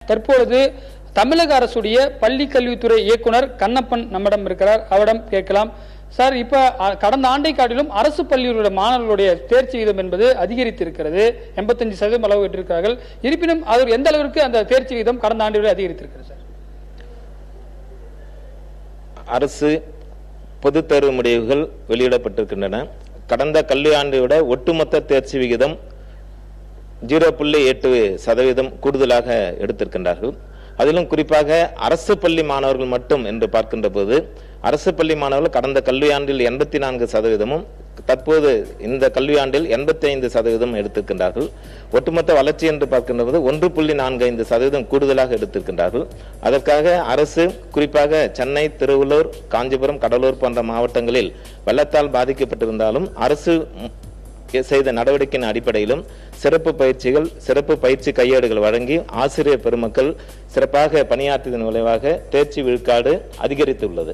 தற்பொழுது தமிழக அரசுடைய பள்ளி கல்வித்துறை இயக்குனர் கண்ணப்பன் நம்மிடம் இருக்கிறார். அவரிடம் கேட்கலாம். சார், இப்ப கடந்த ஆண்டை காட்டிலும் அரசு பள்ளிகளுடைய மாணவர்களுடைய தேர்ச்சி விகிதம் என்பது அதிகரித்திருக்கிறது. 85% அளவு பெற்றிருக்கிறார்கள். இருப்பினும் அது எந்த அளவிற்கு அந்த தேர்ச்சி விகிதம் கடந்த ஆண்டை விட அதிகரித்திருக்கிறது சார்? அரசு பொது தேர்வு முடிவுகள் வெளியிடப்பட்டிருக்கின்றன. கடந்த கல்வியாண்டை விட ஒட்டுமொத்த தேர்ச்சி விகிதம் 0.8% கூடுதலாக எடுத்திருக்கின்றார்கள். அதிலும் குறிப்பாக அரசு பள்ளி மாணவர்கள் மட்டும் என்று பார்க்கின்ற போது அரசு பள்ளி மாணவர்கள் கடந்த கல்வியாண்டில் 84%, தற்போது இந்த கல்வியாண்டில் 85% எடுத்திருக்கின்றார்கள். ஒட்டுமொத்த வளர்ச்சி என்று பார்க்கின்ற போது 1.45% கூடுதலாக எடுத்திருக்கின்றார்கள். அதற்காக அரசு குறிப்பாக சென்னை, திருவள்ளூர், காஞ்சிபுரம், கடலூர் போன்ற மாவட்டங்களில் வெள்ளத்தால் பாதிக்கப்பட்டிருந்தாலும் அரசு செய்த நடவடிக்கையின் அடிப்படையிலும் சிறப்பு பயிற்சிகள், சிறப்பு பயிற்சி கையேடுகள் வழங்கி ஆசிரியர் பெருமக்கள் சிறப்பாக பணியாற்றியதன் விளைவாக தேர்ச்சி விழுக்காடு அதிகரித்துள்ளது.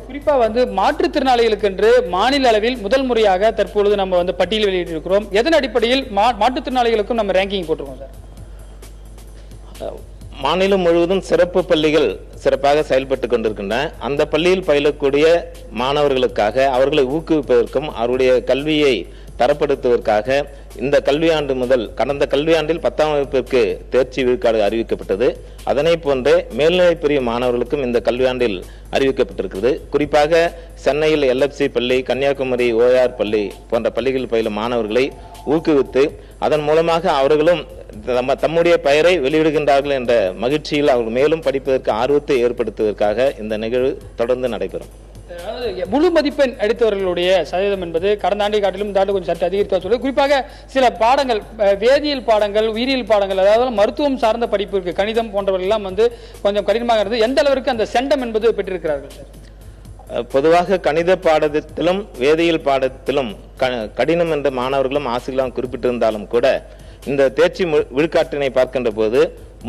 குறிப்பா மாற்றுத்திறனாளிகளுக்கு என்று மாநில அளவில் முதல் முறையாக தற்பொழுது நம்ம பட்டியல் வெளியிட்டிருக்கிறோம். எதன் அடிப்படையில் மாற்றுத்திறனாளிகளுக்கும் நம்ம ரேங்கிங் போட்டிருக்கோம் சார்? மாநிலம் முழுவதும் சிறப்பு பள்ளிகள் சிறப்பாக செயல்பட்டு கொண்டிருக்கின்றன. அந்த பள்ளியில் பயிலக்கூடிய மாணவர்களுக்காக அவர்களை ஊக்குவிப்பதற்கும் அவருடைய கல்வியை தரப்படுத்துவதற்காக இந்த கல்வியாண்டு முதல் கடந்த கல்வியாண்டில் 10ஆம் வகுப்பிற்கு தேர்ச்சி விழுக்காடு அறிவிக்கப்பட்டது. அதனை போன்றே மேல்நிலை பிரிவு மாணவர்களுக்கும் இந்த கல்வியாண்டில் அறிவிக்கப்பட்டிருக்கிறது. குறிப்பாக சென்னையில் LFC பள்ளி, கன்னியாகுமரி OR பள்ளி போன்ற பள்ளிகளில் பயிலும் மாணவர்களை ஊக்குவித்து அதன் மூலமாக அவர்களும் தம்முடைய பெயரை வெளியிடுகின்றார்கள் என்ற மகிழ்ச்சியில் அவர்கள் மேலும் படிப்பதற்கு ஆர்வத்தை ஏற்படுத்துவதற்காக இந்த நிகழ்வு தொடர்ந்து நடைபெறும். முழு மதிப்பெண் எடுத்தவர்களுடைய சதவீதம் என்பது கடந்த ஆண்டை காட்டிலும் இந்த ஆண்டு கொஞ்சம் சற்று அதிகரித்து சொல்லுது. குறிப்பாக சில பாடங்கள், வேதியியல் பாடங்கள், உயிரியல் பாடங்கள், அதாவது மருத்துவம் சார்ந்த படிப்பு இருக்கு, கணிதம் போன்றவர்கள் எல்லாம் கொஞ்சம் கடினமாக இருந்தது. எந்த அளவிற்கு அந்த செண்டம் என்பது பெற்றிருக்கிறார்கள் சார்? பொதுவாக கணித பாடத்திலும் வேதியியல் பாடத்திலும் கடினம் என்ற மாணவர்களும் ஆசிரியர்களும் குறிப்பிட்டிருந்தாலும் கூட இந்த தேர்ச்சி விழுக்காட்டினை பார்க்கின்ற போது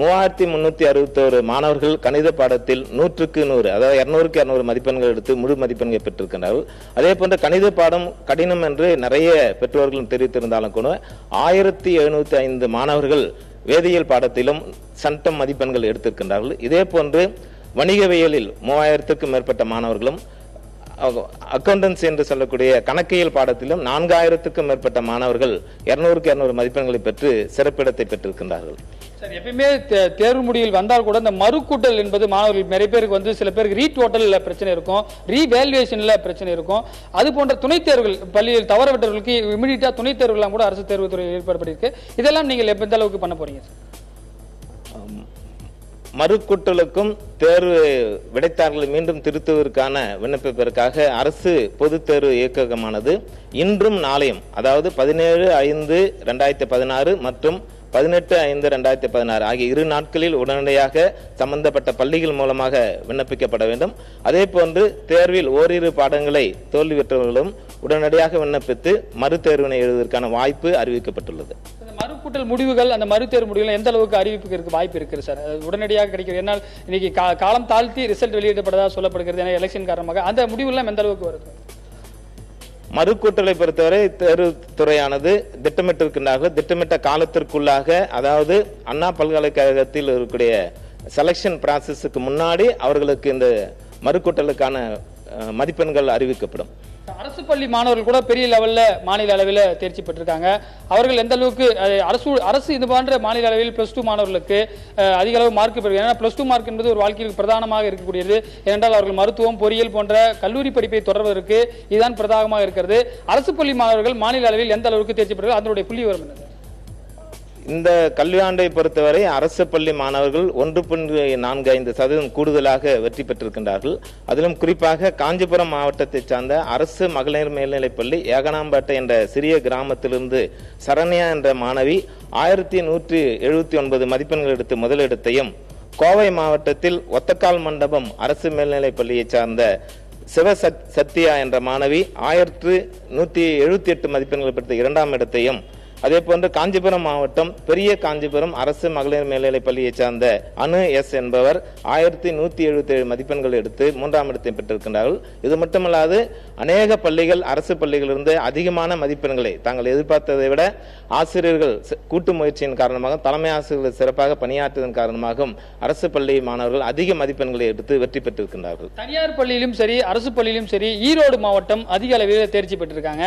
3361 மாணவர்கள் கணித பாடத்தில் 100க்கு 100, அதாவது 200க்கு 200 மதிப்பெண்கள் எடுத்து முழு மதிப்பெண்களை பெற்றிருக்கிறார்கள். அதே போன்ற கணித பாடம் கடினம் என்று நிறைய பெற்றோர்களும் தெரிவித்திருந்தாலும் கூட 1705 மாணவர்கள் வேதியியல் பாடத்திலும் சட்டம் மதிப்பெண்கள் எடுத்திருக்கின்றார்கள். இதே போன்று வணிகவியலில் 3000க்கும் மேற்பட்ட மாணவர்களும், அக்கௌண்டன்சி என்று சொல்லக்கூடிய கணக்கியல் பாடத்திலும் 4000க்கும் மேற்பட்ட மாணவர்கள் 200க்கு 200 மதிப்பெண்களை பெற்று சிறப்பிடத்தை பெற்றிருக்கின்றார்கள். எப்பயுமே தேர்வு முடிவில் வந்தால் கூட இந்த மறுக்கூட்டல் என்பது மாணவர்கள் நிறைய பேருக்கு சில பேருக்கு ரீடோட்டல் பிரச்சனை இருக்கும், ரீவேல்யூவேஷன்ல பிரச்சனை இருக்கும். அது போன்ற துணைத் தேர்வுகள் பள்ளியில் தவறவிட்டவர்களுக்கு இமிடியேட்டா துணைத் தேர்வுலாம் கூட அரசு தேர்வுத்துறை ஏற்படுத்தியிருக்கு. இதெல்லாம் நீங்கள் எந்த அளவுக்கு பண்ண போறீங்க? மறுக்கூட்டலுக்கும் தேர்வு விடைத்தாள்களை மீண்டும் திருத்துவதற்கான விண்ணப்பிப்பதற்காக அரசு பொது தேர்வு இயக்ககமானது இன்றும் நாளையும், அதாவது 17/5/2016 மற்றும் 18/5/2016 ஆகிய 2 நாட்களில் உடனடியாக சம்பந்தப்பட்ட பள்ளிகள் மூலமாக விண்ணப்பிக்கப்பட வேண்டும். அதே போன்று தேர்வில் ஓரிரு பாடங்களை தோல்வி பெற்றவர்களும் உடனடியாக விண்ணப்பித்து மறு தேர்வினை எழுதுவதற்கான வாய்ப்பு அறிவிக்கப்பட்டுள்ளது. மறுக்கூட்டல் முடிவுகள், அந்த மறுதேர்வு முடிவுகள் எந்த அளவுக்கு அறிவிப்புக்கு வாய்ப்பு இருக்கிறது சார்? உடனடியாக கிடைக்கிறது? ஏன்னால் இன்னைக்கு காலம் தாழ்த்தி ரிசல்ட் வெளியிடப்பட்டதாக சொல்லப்படுகிறது. ஏன்னா எலெக்ஷன் காரணமாக அந்த முடிவுகள் எந்த அளவுக்கு வருது? மறுக்கூட்டலை பொறுத்தவரை தேர்வுத்துறையானது திட்டமிட்டிருக்கின்றார்கள். திட்டமிட்ட காலத்திற்குள்ளாக, அதாவது அண்ணா பல்கலைக்கழகத்தில் இருக்கக்கூடிய செலக்ஷன் ப்ராசஸுக்கு முன்னாடி அவர்களுக்கு இந்த மறுக்கூட்டலுக்கான மதிப்பெண்கள் அறிவிக்கப்படும். அரசு பள்ளி மாணவர்கள் கூட பெரிய லெவல்ல மாநில அளவில் தேர்ச்சி பெற்றிருக்காங்க. அவர்கள் எந்த அளவுக்கு அரசு இது போன்ற மாநில அளவில் +2 மாணவர்களுக்கு அதிக அளவு மார்க் பெறுகிறார். ஏன்னா +2 மார்க் என்பது ஒரு வாழ்க்கையில் பிரதானமாக இருக்கக்கூடியது. ஏனென்றால் அவர்கள் மருத்துவம், பொறியியல் போன்ற கல்லூரி படிப்பை தொடர்வதற்கு இதுதான் பிரதானமாக இருக்கிறது. அரசு பள்ளி மாணவர்கள் மாநில அளவில் எந்த அளவுக்கு தேர்ச்சி பெறுகிறார், அதனுடைய புள்ளி விவரம் என்னது? இந்த கல்வியாண்டை பொறுத்தவரை அரசு பள்ளி மாணவர்கள் 1.45% கூடுதலாக வெற்றி பெற்றிருக்கின்றார்கள். அதிலும் குறிப்பாக காஞ்சிபுரம் மாவட்டத்தை சார்ந்த அரசு மகளிர் மேல்நிலைப்பள்ளி ஏகனாம்பேட்டை என்ற சிறிய கிராமத்திலிருந்து சரண்யா என்ற மாணவி 1179 மதிப்பெண்கள் எடுத்து முதலிடத்தையும், கோவை மாவட்டத்தில் ஒத்தக்கால் மண்டபம் அரசு மேல்நிலைப்பள்ளியை சார்ந்த சிவசத்யா என்ற மாணவி 1178 மதிப்பெண்கள் பெற்று 2ஆம் இடத்தையும், அதே போன்று காஞ்சிபுரம் மாவட்டம் பெரிய காஞ்சிபுரம் அரசு மகளிர் மேல்நிலைப் பள்ளியை சார்ந்த அனு எஸ் என்பவர் 1177 மதிப்பெண்கள் எடுத்து 3ஆம் இடத்தை பெற்றிருக்கின்றார்கள். இது மட்டுமல்லாது அநேக பள்ளிகள் அரசு பள்ளிகளிலிருந்து அதிகமான மதிப்பெண்களை தாங்கள் எதிர்பார்த்ததை விட ஆசிரியர்கள் கூட்டு முயற்சியின் காரணமாக தலைமை ஆசிரியர்கள் சிறப்பாக பணியாற்றுவதன் காரணமாகவும் அரசு பள்ளி மாணவர்கள் அதிக மதிப்பெண்களை எடுத்து வெற்றி பெற்றிருக்கின்றார்கள். தனியார் பள்ளியிலும் சரி அரசு பள்ளியிலும் சரி ஈரோடு மாவட்டம் அதிக அளவில் தேர்ச்சி பெற்றிருக்காங்க.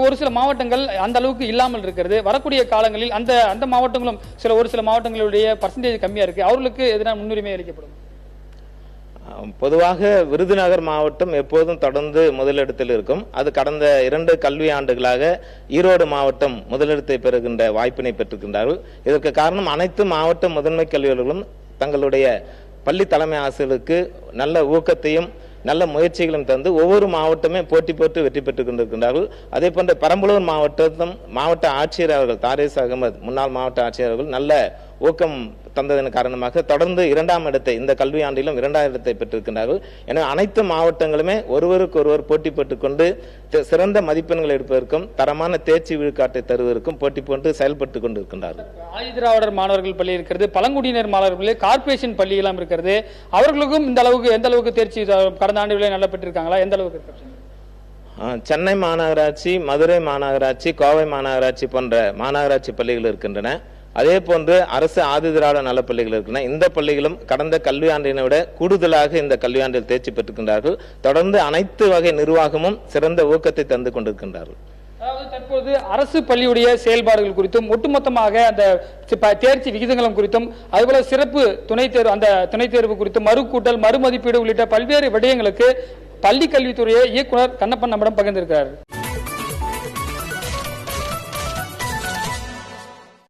ஒரு சில மாவட்டங்கள் அந்த அளவுக்கு இல்லாமல் இருக்கிறது. வரக்கூடிய காலங்களில் அந்த மாவட்டங்களும் ஒரு சில மாவட்டங்களுடைய பர்சன்டேஜ் கம்மியா இருக்கு. அவர்களுக்கு எதிரான முன்னுரிமை அளிக்கப்படும். பொதுவாக விருதுநகர் மாவட்டம் எப்போதும் தொடர்ந்து முதலிடத்தில் இருக்கும். அது கடந்த 2 கல்வி ஆண்டுகளாக ஈரோடு மாவட்டம் முதலிடத்தை பெறுகின்ற வாய்ப்பினை பெற்றிருக்கின்றார்கள். இதற்கு காரணம் அனைத்து மாவட்ட முதன்மை கல்வி அலுவலர்களும் தங்களுடைய பள்ளி தலைமை ஆசிரியர்களுக்கு நல்ல ஊக்கத்தையும் நல்ல முயற்சிகளும் தந்து ஒவ்வொரு மாவட்டமே போட்டி போட்டு வெற்றி பெற்றுக் கொண்டிருக்கின்றார்கள். அதே போன்ற பெரம்பலூர் மாவட்ட ஆட்சியர் அவர்கள் தாரேஸ் அகமது முன்னாள் மாவட்ட ஆட்சியர் அவர்கள் நல்ல ஊக்கம் தந்ததன் காரணமாக தொடர்ந்து 2ஆம் இடத்தை இந்த கல்வி ஆண்டிலும் 2ஆம் இடத்தை பெற்றிருக்கின்றார்கள். எனவே அனைத்து மாவட்டங்களுமே ஒருவருக்கு ஒருவர் போட்டி போட்டுக் கொண்டு சிறந்த மதிப்பெண்கள் எடுப்பதற்கும் தரமான தேர்ச்சி விழுக்காட்டை தருவதற்கும் போட்டி போட்டு செயல்பட்டுக் கொண்டிருக்கின்றார்கள். ஆதிதிராவிடர் மாணவர்கள் பள்ளி இருக்கிறது, பழங்குடியினர் மாணவர்கள் கார்ப்பரேஷன் பள்ளி எல்லாம் இருக்கிறது. அவர்களுக்கும் எந்த அளவுக்கு தேர்ச்சி கடந்த ஆண்டுகளில் நல்லா பெற்றிருக்காங்களா? எந்த அளவுக்கு? சென்னை மாநகராட்சி, மதுரை மாநகராட்சி, கோவை மாநகராட்சி போன்ற மாநகராட்சி பள்ளிகள் இருக்கின்றன. அதே போன்று அரசு ஆதிதிராவிட நலப்பள்ளிகள் இருக்கின்றன. இந்த பள்ளிகளும் கடந்த கல்வியாண்டினை விட கூடுதலாக இந்த கல்வியாண்டில் தேர்ச்சி பெற்றிருக்கின்றார்கள். தொடர்ந்து அனைத்து வகை நிர்வாகமும் சிறந்த ஊக்கத்தை தந்து கொண்டிருக்கின்றார்கள். அதாவது தற்போது அரசு பள்ளியுடைய செயல்பாடுகள் குறித்தும் ஒட்டுமொத்தமாக அந்த தேர்ச்சி விகிதங்களும் குறித்தும் அதுபோல சிறப்பு துணைத் தேர்வு குறித்தும் மறுகூட்டல் மறுமதிப்பீடு உள்ளிட்ட பல்வேறு விடயங்களுக்கு பள்ளி கல்வித்துறையை இயக்குனர் கண்ணப்பன் நம்மிடம் பகிர்ந்திருக்கிறார்.